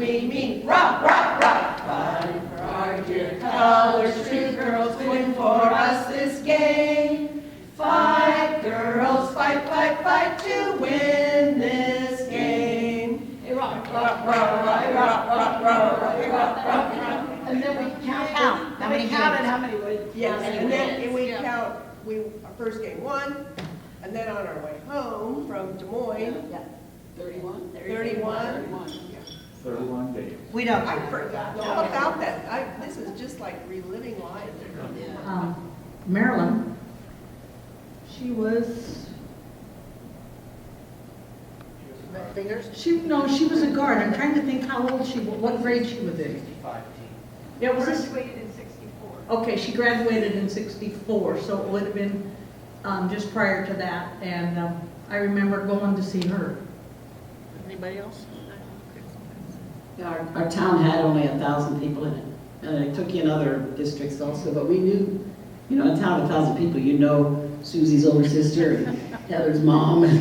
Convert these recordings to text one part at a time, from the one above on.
we meet. Rock, rock, rock. Fighting for our dear colors, true girls win for us this game. Fight, girls, fight, fight, fight to win this game. Rock, rock, rock, rock, rock, rock, rock, rock, rock, rock. And then we count. How many counted how many would. Yes, and then we count, our first game 1, and then on our way home from Des Moines, 31? 31. 31 days. We don't. I forgot all about that. This is just like reliving life. Marilyn, she was, Fingers? she was a guard. I'm trying to think how old she was, what grade she was in. 65 team. Yeah, was this? Graduated in 64. Okay, she graduated in 64, so it would have been just prior to that. And I remember going to see her. Anybody else? Yeah, our town had only 1,000 people in it, and it took you in other districts also, but we knew, you know, a town of 1,000 people, you know Susie's older sister and Heather's mom, and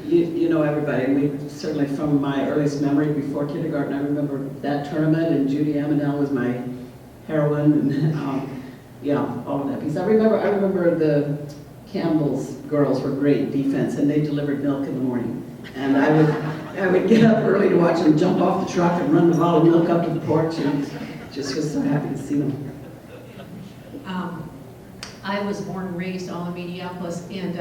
you know everybody. And we certainly, from my earliest memory before kindergarten, I remember that tournament, and Judy Amandel was my heroine, and yeah, all of that piece. I remember the Campbell's girls were great defense, and they delivered milk in the morning. And I would get up early to watch them jump off the truck and run the bottle of milk up to the porch, and just was so happy to see them. I was born and raised all in Mediapolis, and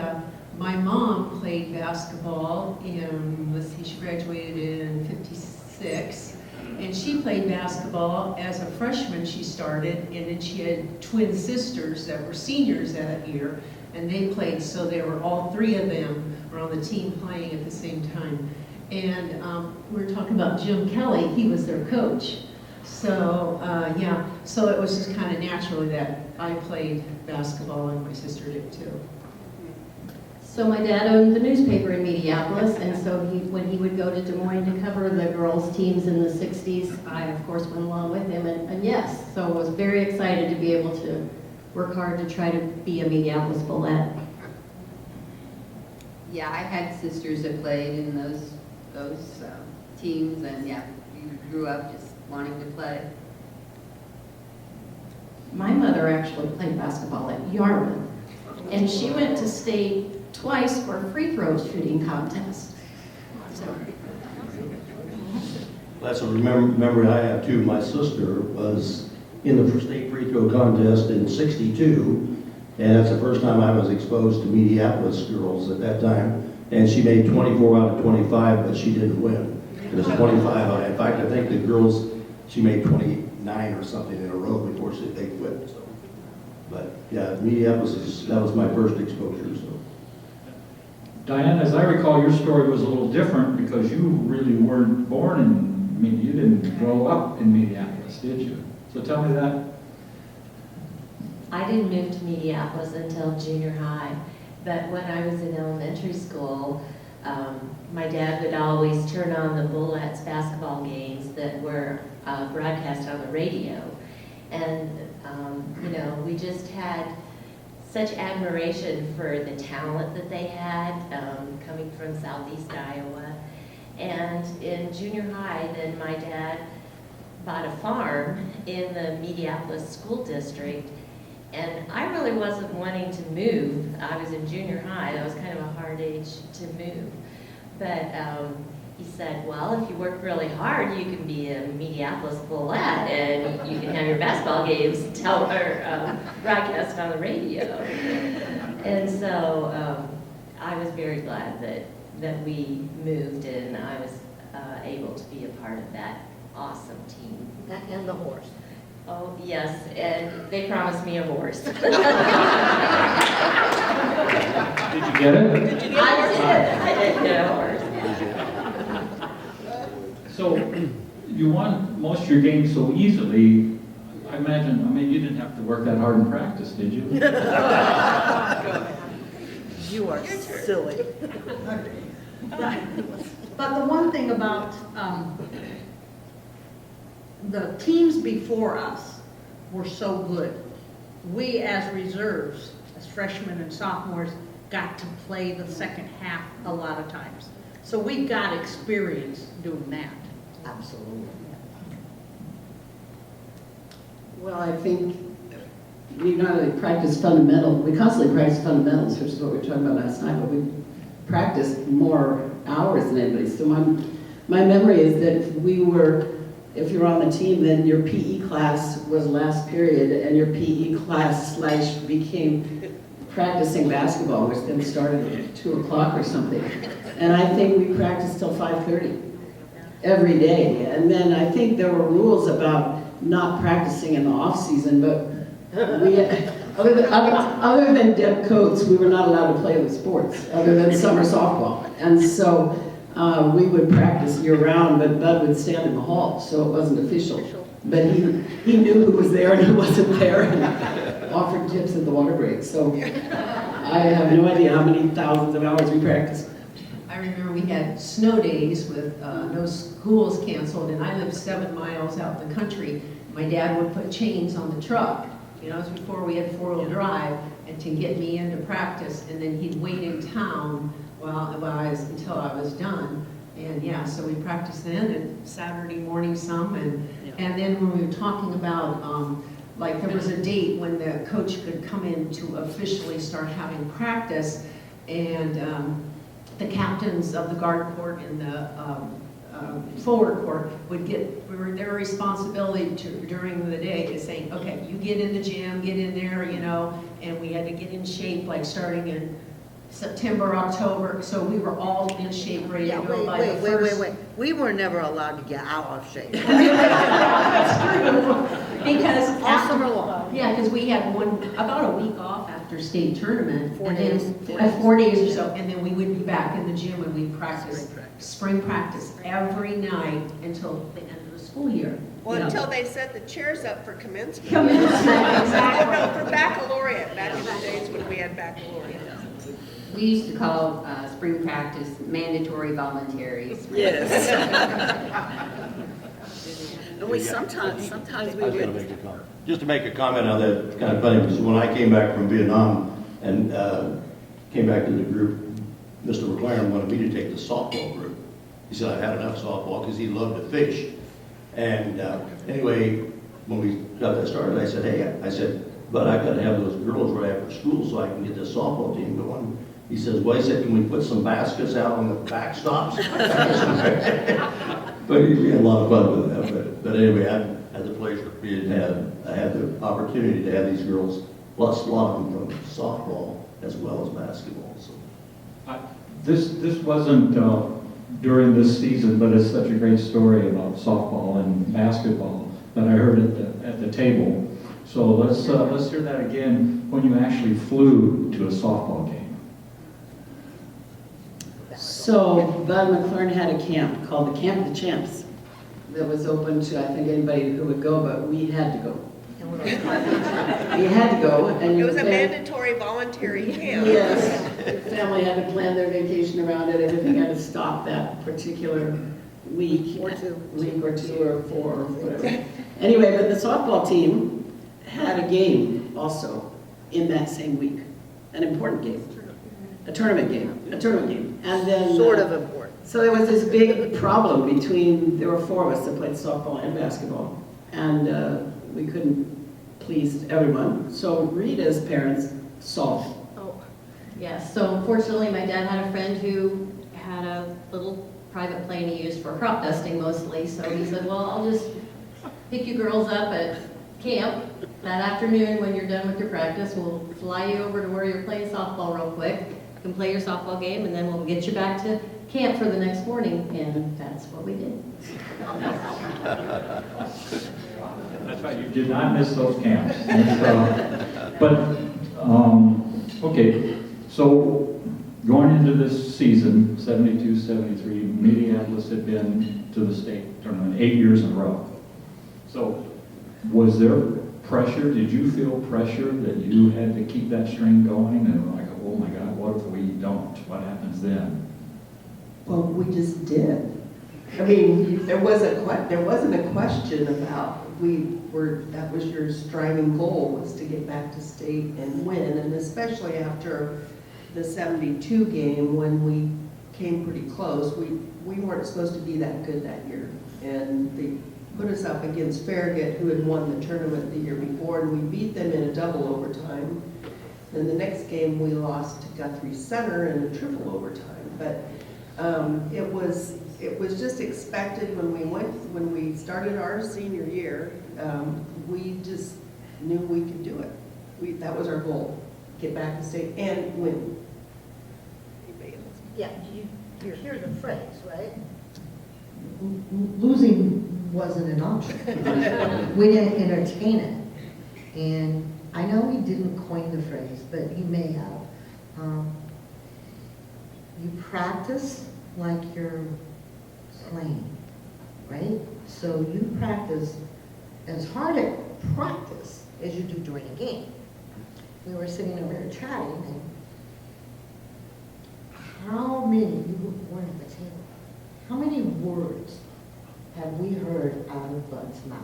my mom played basketball in, let's see, she graduated in '56, and she played basketball as a freshman. She started, and then she had twin sisters that were seniors that year, and they played, so they were all 3 of them were on the team playing at the same time. And we were talking about Jim Kelly, he was their coach. So yeah, so it was just kind of naturally that I played basketball and my sister did too. So my dad owned the newspaper in Mediapolis, and so when he would go to Des Moines to cover the girls' teams in the 60s, I of course went along with him, and yes, so I was very excited to be able to work hard to try to be a Mediapolis Bullette. Yeah, I had sisters that played in those teams, and yeah, you grew up just wanting to play. My mother actually played basketball at Yarmouth, and she went to state twice for a free throw shooting contest. So, That's a memory I have too. My sister was in the state free throw contest in '62, and that's the first time I was exposed to Mediapolis girls at that time. And she made 24 out of 25, but she didn't win. It was 25 out. In fact, I think the girls, she made 29 or something in a row before they quit. So, but yeah, Mediapolis that was my first exposure. So. Diane, as I recall, your story was a little different because you really weren't born in, you didn't grow up in Minneapolis, did you? So tell me that. I didn't move to Mediapolis until junior high, but when I was in elementary school, my dad would always turn on the Bullettes basketball games that were broadcast on the radio. And, you know, we just had such admiration for the talent that they had coming from southeast Iowa. And in junior high, then my dad bought a farm in the Mediapolis school district. And I really wasn't wanting to move. I was in junior high. That was kind of a hard age to move. But he said, well, if you work really hard, you can be a Mediapolis Bullette and you can have your basketball games broadcast on the radio. And so I was very glad that we moved, and I was able to be a part of that awesome team. And the horse. Oh, yes, and they promised me a horse. Did you get it? I did get a horse. So you won most of your games so easily. I imagine, I mean, you didn't have to work that hard in practice, did you? You are silly. But the one thing about the teams before us were so good. We as reserves, as freshmen and sophomores, got to play the second half a lot of times. So we got experience doing that. Absolutely. Well, I think we not only practice we constantly practice fundamentals, which is what we were talking about last night, but we practice more hours than anybody. So my memory is that if you were on the team, then your PE class was last period, and your PE class / became practicing basketball, which then started at 2 o'clock or something. And I think we practiced till 5:30 every day. And then I think there were rules about not practicing in the off season, but we, other than Deb Coates, we were not allowed to play other sports other than summer softball. And so we would practice year round, but Bud would stand in the hall, so it wasn't official. But he knew who was there and who wasn't there, and offered tips at the water break. So I have no idea how many thousands of hours we practiced. I remember we had snow days with no schools canceled, and I lived 7 miles out in the country. My dad would put chains on the truck. You know, it was before we had 4-wheel drive, and to get me into practice, and then he'd wait in town until I was done. And yeah, so we practiced then, and Saturday morning some, and then when we were talking about, like there was a date when the coach could come in to officially start having practice, and the captains of the guard court and the forward court would their responsibility during the day is saying, okay, you get in the gym, get in there, you know, and we had to get in shape like starting in September, October, so we were all in shape, ready to go by the first. Wait. We were never allowed to get out of shape. That's true. Because All summer long. yeah, because we had about a week off after state tournament. 4 and days. then 4 days or so, and then we would be back in the gym and we'd practice spring practice every night until the end of the school year. Well, You know. until they set the chairs up for commencement. Commencement, Oh, exactly. no, for baccalaureate, back in the days when we had baccalaureate. We used to call spring practice mandatory voluntary. Yes. And we sometimes I we was going to would. make a comment. Just to make a comment on that, it's kind of funny, because when I came back from Vietnam and came back to the group, Mr. McLaren wanted me to take the softball group. He said I've had enough softball because he loved to fish. And anyway, when we got that started, I said, but I've got to have those girls right after school so I can get this softball team going. He says, well, he said, can we put some baskets out on the backstops? But we had a lot of fun with that. But anyway, I had the pleasure of I had the opportunity to have these girls, plus a lot of them from softball as well as basketball. So. This wasn't during this season, but it's such a great story about softball and basketball that I heard at the table. So let's hear that again when you actually flew to a softball game. So Bud McLaren had a camp called the Camp of the Champs that was open to, I think, anybody who would go, but we had to go. We had to go. And It was a mandatory voluntary camp. Yes, the family had to plan their vacation around it. Everything had to stop that particular week. Or two. Week or 2 or 4 or whatever. Anyway, but the softball team had a game also in that same week, an important game, a tournament game. And then Sort of important. so there was this big problem there were 4 of us that played softball and basketball, and we couldn't please everyone. So Rita's parents solved it. Oh, yes, so unfortunately, my dad had a friend who had a little private plane he used for crop dusting mostly, so he said, well, I'll just pick you girls up at camp that afternoon when you're done with your practice. We'll fly you over to where you're playing softball real quick. You can play your softball game, and then we'll get you back to camp for the next morning, and that's what we did. That's right, you did not miss those camps. Okay, so going into this season, 72, 73, Mediapolis had been to the state tournament 8 years in a row. So was there pressure? Did you feel pressure that you had to keep that string going? And like, oh my God, what if we don't? What happens then? Well, we just did. I mean, there wasn't a question about that was your striving goal, was to get back to state and win, and especially after the 72 game when we came pretty close. We weren't supposed to be that good that year. And they put us up against Farragut, who had won the tournament the year before, and we beat them in a double overtime. Then the next game, we lost to Guthrie Center in a triple overtime. But it was just expected when we started our senior year. We just knew we could do it. That was our goal, get back to state and win. Yeah, you hear the phrase, right? Losing wasn't an option. We didn't entertain it. And I know he didn't coin the phrase, but he may have. You practice like you're playing, right? So you practice as hard at practice as you do during a game. We were sitting over there chatting, and how many, you were at the table, how many words have we heard out of Bud's mouth?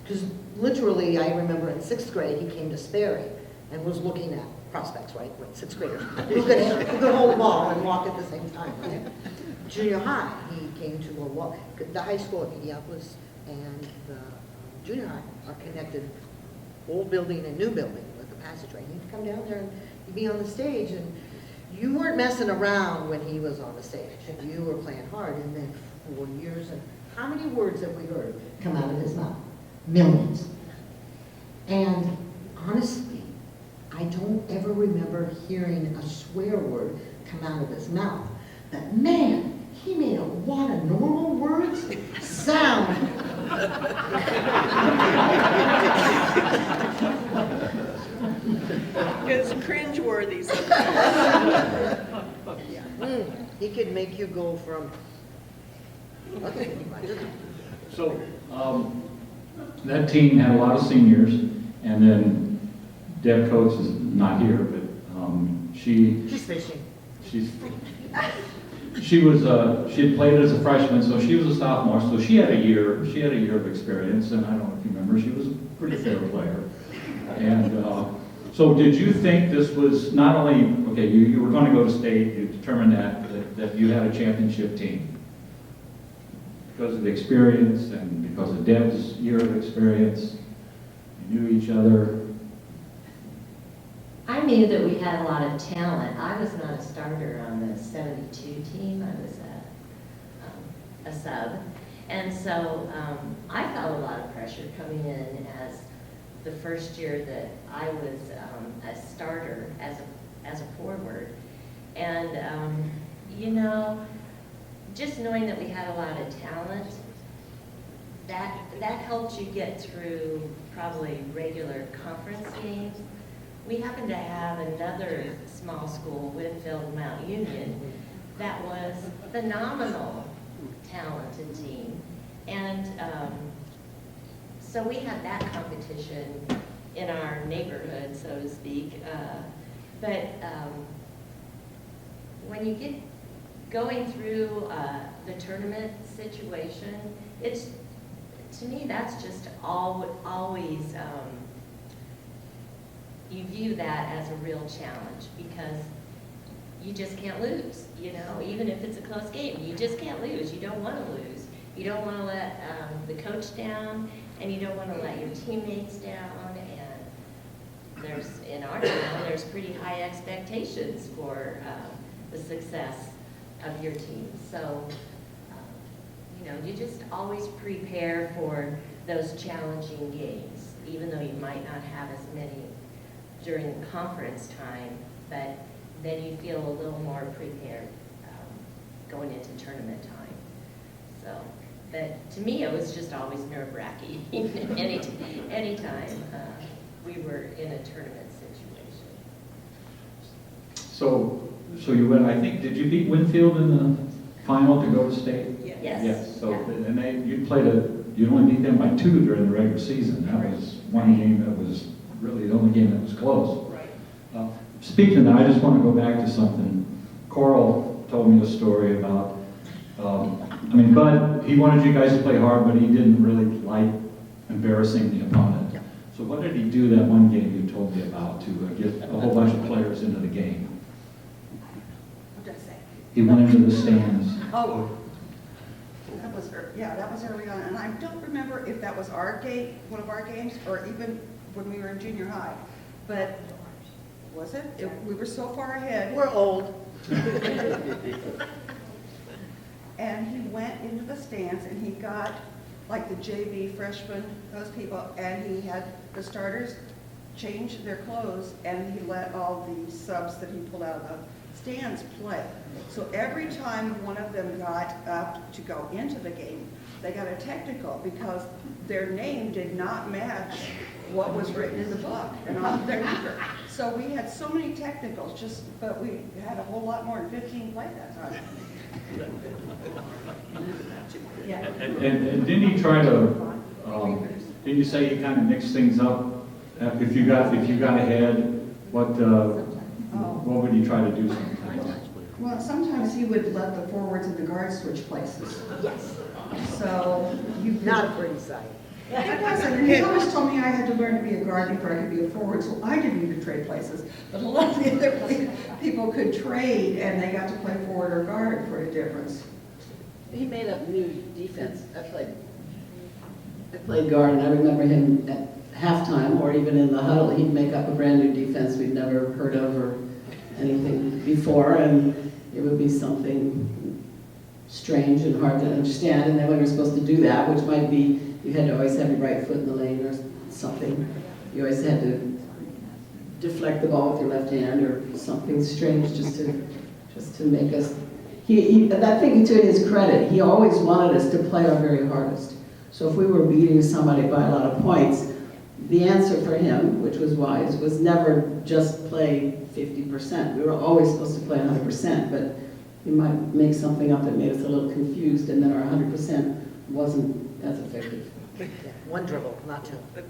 Because literally, I remember in 6th grade, he came to Sperry and was looking at prospects, right? Like 6th graders. Who could hold the ball and walk at the same time, right? Junior high, he came to the high school at Mediapolis and the junior high are connected, old building and new building with the passageway. He'd come down there and he'd be on the stage, and you weren't messing around when he was on the stage. You were playing hard, and then 4 years, and how many words have we heard come out of his mouth? Millions. And honestly, I don't ever remember hearing a swear word come out of his mouth. But man, he made a lot of normal words sound. It's cringeworthy sometimes. He could make you go from. So, that team had a lot of seniors, and then Deb Coates is not here, but She's fishing. she had played as a freshman, so she was a sophomore, so she had a year of experience, and I don't know if you remember, she was a pretty fair player. And so did you think this was not only, okay, you were going to go to state, you determined that you had a championship team because of the experience and because of Deb's year of experience, you knew each other? I knew that we had a lot of talent. I was not a starter on the 72 team. I was a sub. And so I felt a lot of pressure coming in as the first year that I was a starter as a forward. And, you know, just knowing that we had a lot of talent, that helped you get through probably regular conference games. We happened to have another small school, Winfield Mount Union, that was phenomenal, talented team. And so we had that competition in our neighborhood, so to speak. But when you get going through the tournament situation, it's, to me, that's just always, you view that as a real challenge because you just can't lose, you know, even if it's a close game, you just can't lose. You don't want to lose. You don't want to let the coach down, and you don't want to let your teammates down. And in our town, there's pretty high expectations for the success of your team. So, you know, you just always prepare for those challenging games, even though you might not have as many during the conference time, but then you feel a little more prepared going into tournament time. So, but to me, it was just always nerve-wracking anytime we were in a tournament situation. So you went, I think, did you beat Winfield in the final to go to state? Yes. Yes, so, Yeah. and you only beat them by 2 during the regular season. That was one game that was really the only game that was close. Right. Speaking of that, I just want to go back to something. Coral told me a story about, Bud, he wanted you guys to play hard, but he didn't really like embarrassing the opponent. Yeah. So what did he do that one game you told me about to get a whole bunch of players into the game? What did I say? He went into the stands. Oh. was, that was early on, and I don't remember if that was our game, one of our games, or even when we were in junior high. But, was it? We were so far ahead. We're old. And he went into the stands and he got like the JV freshmen, those people, and he had the starters change their clothes and he let all the subs that he pulled out of the stands play. So every time one of them got up to go into the game, they got a technical because their name did not match what was written in the book and on their number. So we had so many technicals, but we had a whole lot more than 15 play that time. Yeah. And didn't he try to, didn't you say he kind of mixed things up? If you got ahead, what would he try to do sometimes? Well, sometimes he would let the forwards and the guards switch places. Yes. So you could. Not a pretty sight. It wasn't, and he always told me I had to learn to be a guard before I could be a forward, so I didn't even trade places. But a lot of the other people could trade, and they got to play forward or guard for a difference. He made up new defense. I played guard, and I remember him at halftime or even in the huddle, he'd make up a brand new defense we'd never heard of or anything before, and it would be something strange and hard to understand. And then when you're supposed to do that, which might be you had to always have your right foot in the lane or something, you always had to deflect the ball with your left hand or something strange just to make us. I think to his credit, he always wanted us to play our very hardest. So if we were beating somebody by a lot of points, the answer for him, which was wise, was never just play 50%. We were always supposed to play 100%, but he might make something up that made us a little confused, and then our 100% wasn't as effective. Yeah, one dribble, not two. But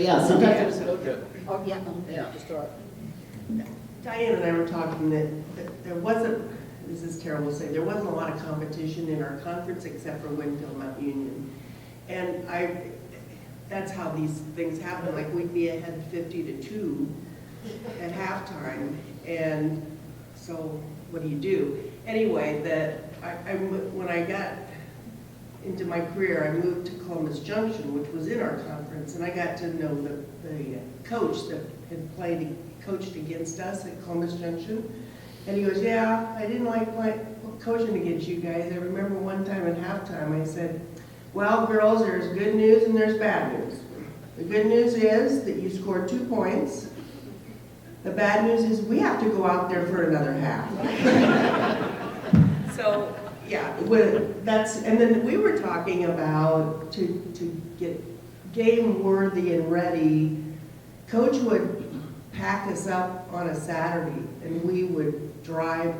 yeah, sometimes it was no. Oh, yeah. Yeah. Just throw it. Diane and I were talking that there wasn't, this is terrible to say, there wasn't a lot of competition in our conference except for Winfield Mount Union. And that's how these things happen, like we'd be ahead 50-2 at halftime, and so what do? Anyway, when I got into my career, I moved to Columbus Junction, which was in our conference, and I got to know the coach that had coached against us at Columbus Junction. And he goes, yeah, I didn't like coaching against you guys. I remember one time at halftime I said, well, girls, there's good news and there's bad news. The good news is that you scored 2 points. The bad news is we have to go out there for another half. So, yeah, and then we were talking about to get game worthy and ready. Coach would pack us up on a Saturday and we would drive,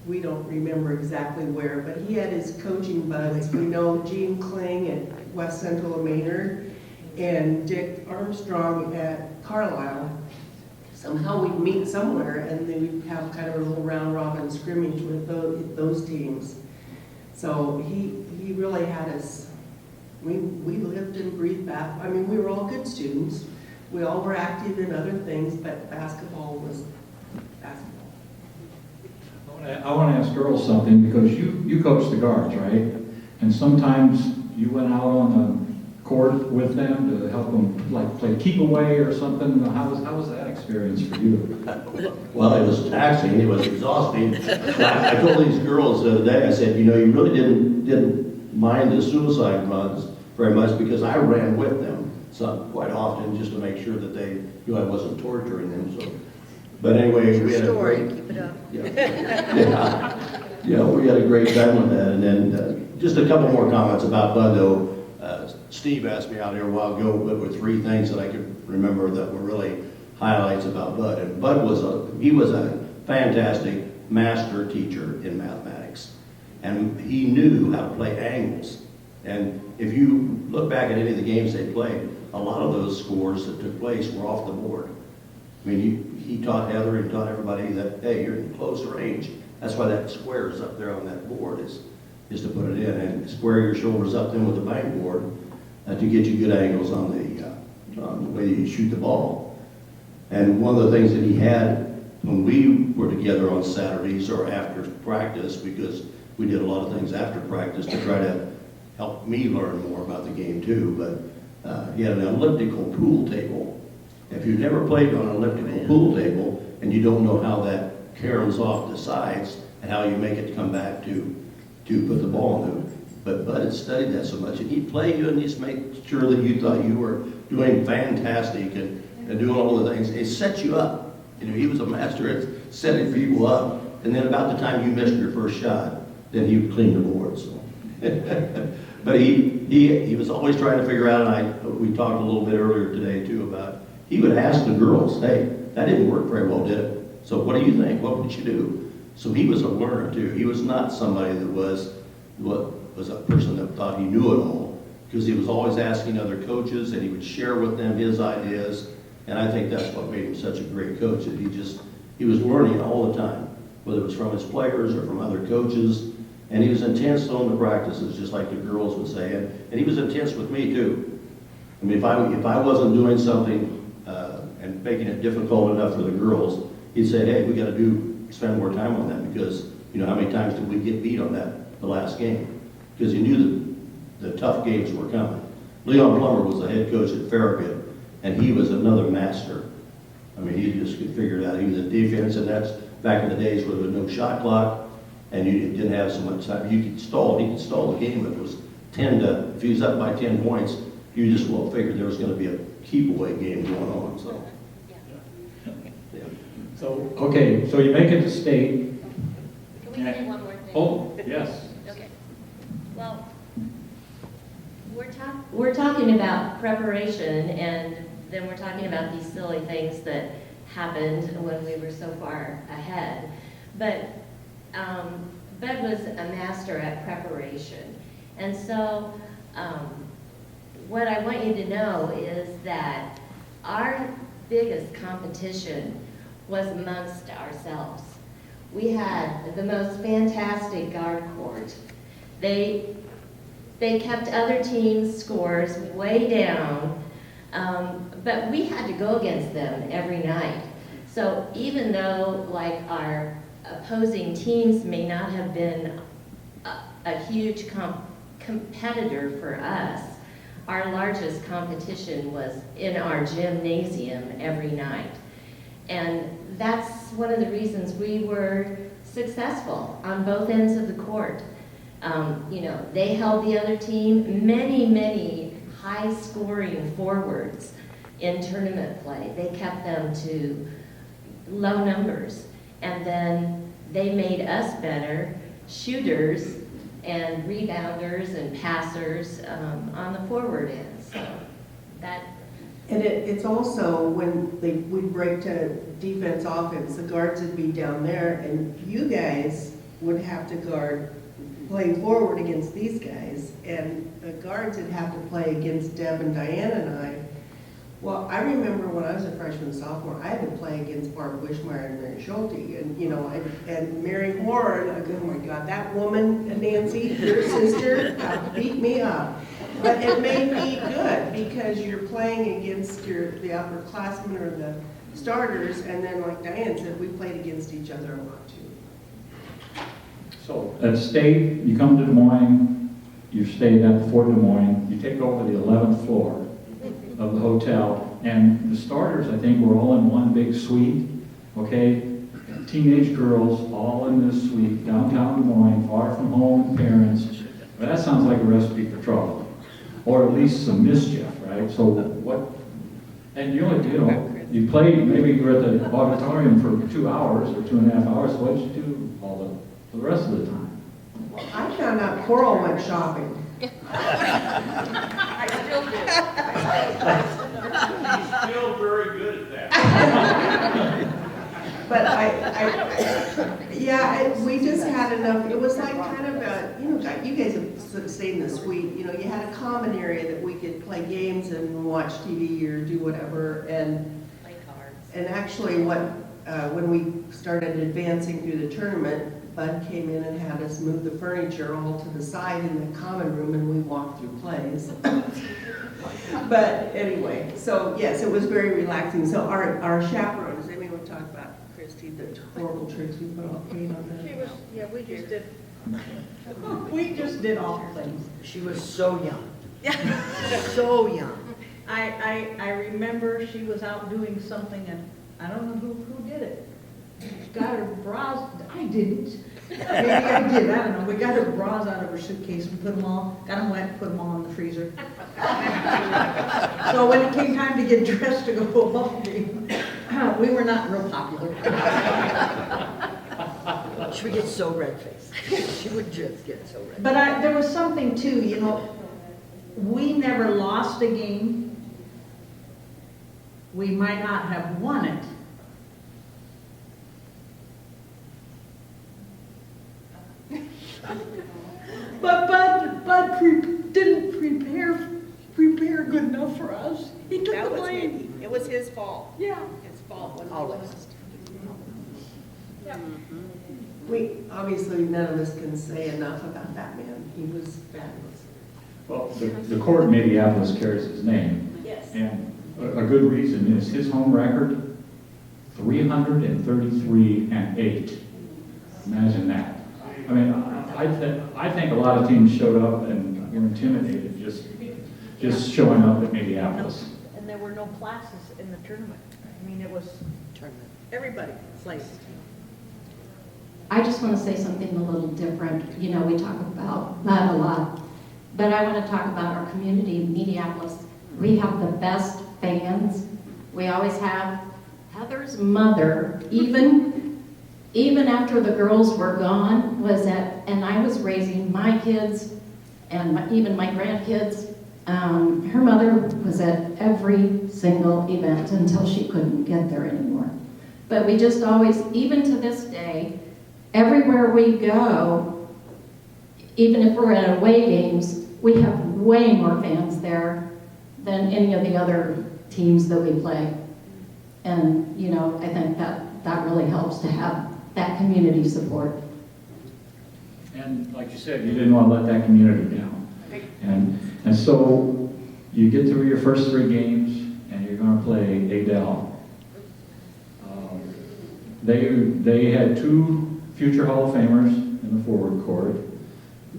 we don't remember exactly where, but he had his coaching buds. We know Gene Kling at West Central of Maynard and Dick Armstrong at Carlisle. Somehow we'd meet somewhere and then we'd have kind of a little round robin scrimmage with those teams. So he really had us, we lived and breathed basketball. I mean, we were all good students. We all were active in other things, but basketball was basketball. I want to ask girls something, because you coach the guards, right? And sometimes you went out on the court with them to help them, like, play keep away or something. How was that experience for you? Well, it was taxing, it was exhausting. I told these girls the other day, I said, you really didn't mind the suicide runs very much because I ran with them quite often just to make sure that they knew I wasn't torturing them. So. But anyway, we had a great, Keep it up. yeah, we had a great time with that. And then just a couple more comments about Bud, though. Steve asked me out here a while ago, but were 3 things that I could remember that were really highlights about Bud. And Bud was a fantastic master teacher in mathematics, and he knew how to play angles. And if you look back at any of the games they played, a lot of those scores that took place were off the board. I mean, he taught Heather and taught everybody that, hey, you're in close range. That's why that square is up there on that board is to put it in, and square your shoulders up then with the bank board to get you good angles on the way you shoot the ball. And one of the things that he had when we were together on Saturdays or after practice, because we did a lot of things after practice to try to help me learn more about the game too. But he had an elliptical pool table. If you've never played on an elliptical pool table and you don't know how that caroms off the sides and how you make it come back to put the ball in it. But Bud had studied that so much, and he'd play you and just make sure that you thought you were doing fantastic and doing all the things. It set you up. You know, he was a master at setting people up. And then about the time you missed your first shot, then he would clean the board. So. But he was always trying to figure out, and we talked a little bit earlier today too about, he would ask the girls, hey, that didn't work very well, did it? So what do you think? What would you do? So he was a learner too. He was not somebody that was a person that thought he knew it all, because he was always asking other coaches and he would share with them his ideas. And I think that's what made him such a great coach, that he was learning all the time, whether it was from his players or from other coaches. And he was intense on the practices, just like the girls would say. And he was intense with me too. I mean, if I wasn't doing something and making it difficult enough for the girls, he'd say, hey, we got to spend more time on that, because you know how many times did we get beat on that the last game? Because he knew the tough games were coming. Leon Plummer was the head coach at Farragut, and he was another master. I mean, he just could figure it out. He was in defense, and that's back in the days where there was no shot clock, and you didn't have so much time. He could stall the game if it was if he was up by 10 points, you just well figured there was going to be a keep away game going on. So. Yeah. So, okay, so you make it to state. Can we say one more thing? Oh, yes. Okay. Well, we're talking about preparation, and then we're talking about these silly things that happened when we were so far ahead. But Bud was a master at preparation. And so what I want you to know is that our biggest competition was amongst ourselves. We had the most fantastic guard court. They kept other teams' scores way down, but we had to go against them every night. So even though like our opposing teams may not have been a huge competitor for us, our largest competition was in our gymnasium every night. And that's one of the reasons we were successful on both ends of the court. You know, they held the other team, many high-scoring forwards in tournament play. They kept them to low numbers. And then they made us better shooters and rebounders and passers on the forward end. So that. And it's also when we'd break to defense, offense, the guards would be down there, and you guys would have to guard playing forward against these guys, and the guards would have to play against Deb and Diane and I. Well, I remember when I was a freshman, sophomore, I had to play against Barb Wishmeyer and Mary Schulte, and you know, and Mary Warren. Oh my God, that woman, Nancy, your sister, beat me up. But it made me good, because you're playing against the upperclassmen or the starters, and then like Diane said, we played against each other a lot too. So at state, you come to Des Moines, you stayed at Fort Des Moines, you take over the 11th floor of the hotel, and the starters, I think, were all in one big suite, okay? Teenage girls all in this suite, downtown Des Moines, far from home, parents. Well, that sounds like a recipe for trouble, or at least some mischief, right? So what, and you played, maybe you were at the auditorium for 2 hours or 2.5 hours, so what did you do all the rest of the time? I found out Coral went shopping. I still do. He's still very good at that. But we just had enough. It was like kind of a, you guys have stayed in the suite. You know, you had a common area that we could play games and watch TV or do whatever. And play cards. And actually, when we started advancing through the tournament, Bud came in and had us move the furniture all to the side in the common room, and we walked through plays. But anyway, so yes, it was very relaxing. So our chaperones, I mean, we talked about Christy, the horrible tricks we put all Kate on them. We just did We just did awful things. She was so young. So young. I remember she was out doing something, and I don't know who did it. Got her bras, I didn't. Maybe I did, I don't know. We got her bras out of her suitcase and got them wet, put them all in the freezer. So when it came time to get dressed to go to a ball game, we were not real popular. She would get so red-faced. She would just get so red. But there was something too, you know, we never lost a game. We might not have won it. But Bud didn't prepare good enough for us. He took the blame. It was his fault. Yeah. His fault when we Always. lost. We, obviously, none of us can say enough about that man. He was fabulous. Well, the court in Mediapolis carries his name. Yes. And a good reason is his home record, 333-8. Imagine that. I mean, I think a lot of teams showed up and were intimidated just showing up at Mediapolis. And there were no classes in the tournament. I mean, it was everybody played. I just want to say something a little different. You know, we talk about that a lot, but I want to talk about our community, Mediapolis. We have the best fans. We always have. Heather's mother, even after the girls were gone, and I was raising my kids and even my grandkids. Her mother was at every single event until she couldn't get there anymore. But we just always, even to this day, everywhere we go, even if we're at away games, we have way more fans there than any of the other teams that we play. And, you know, I think that really helps to have that community support. And like you said, you didn't want to let that community down. And so you get through your first 3 games, and you're going to play Adele. They had 2 future Hall of Famers in the forward court.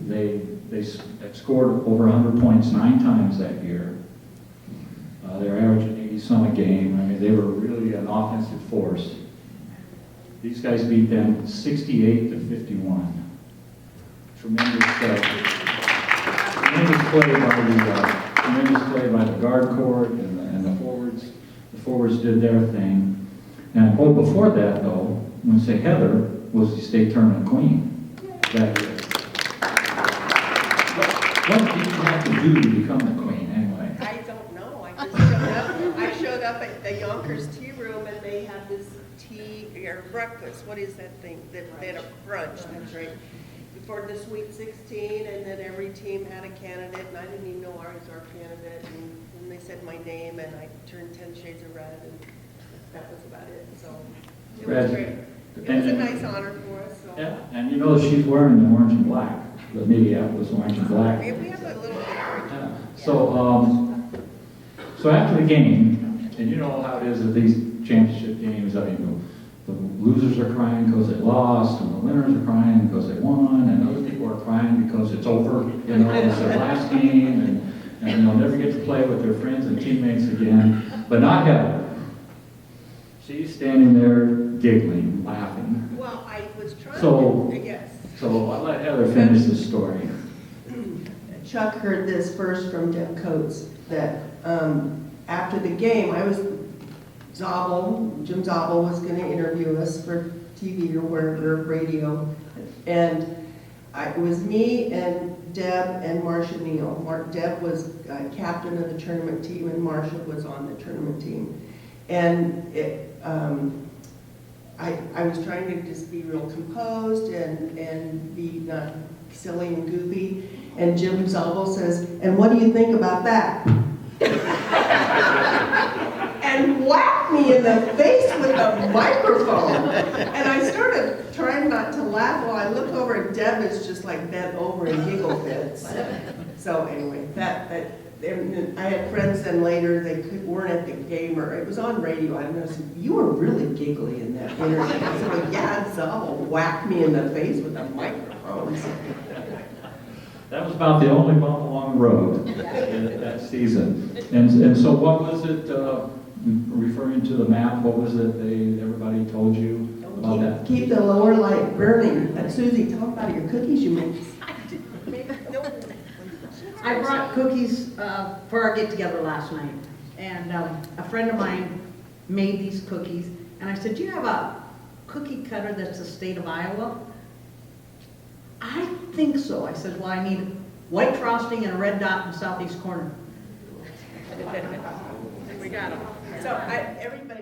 They scored over 100 points 9 times that year. They were averaging 80-some a game. I mean, they were really an offensive force. These guys beat them 68-51. Tremendous play by the guard court and the forwards. The forwards did their thing. And before that, though, I'm going to say Heather was the state tournament queen that year. What did you have to do to become the queen, anyway? I don't know. I showed up at the Yonkers tea room, and they had this tea or breakfast. What is that thing? They had a brunch. That's right. For the Sweet 16, and then every team had a candidate, and I didn't even know ours was our candidate. And they said my name, and I turned 10 shades of red, and that was about it. So it was great. It was a nice honor for us. So. Yeah, and you know she's wearing the orange and black, the Mediapolis orange and black. We have a little bit of orange. Yeah. So after the game, and you know how it is at these championship games, I mean, the losers are crying because they lost, and the winners are crying because they won, and other people are crying because it's over, you know, it's their last game, and they'll never get to play with their friends and teammates again. But not Heather. She's standing there giggling, laughing. Well, I was trying So- to, yes. So I'll let Heather finish the story. Chuck heard this first from Deb Coates, that after the game, Jim Zabel was going to interview us for TV or wherever, radio, and it was me and Deb and Marcia Neal. Deb was captain of the tournament team, and Marcia was on the tournament team. And I was trying to just be real composed and be not silly and goofy. And Jim Zabel says, "And what do you think about that?" And whacked me in the face with a microphone. And I started trying not to laugh. Well, I look over and Deb is just like bent over in giggle fits. So anyway, I had friends then later, weren't at the game, or it was on radio, I don't know, said, you were really giggly in that interview. I said, well, yeah, so whacked me in the face with a microphone. That was about the only bump along the road that season. And so what was it, referring to the map, what was it everybody told you about that? Keep the lower light burning. And Susie, talk about your cookies you made. I brought cookies for our get-together last night, and a friend of mine made these cookies, and I said, do you have a cookie cutter that's the state of Iowa? I think so. I said, well, I need white frosting and a red dot in the southeast corner. We got them. So everybody.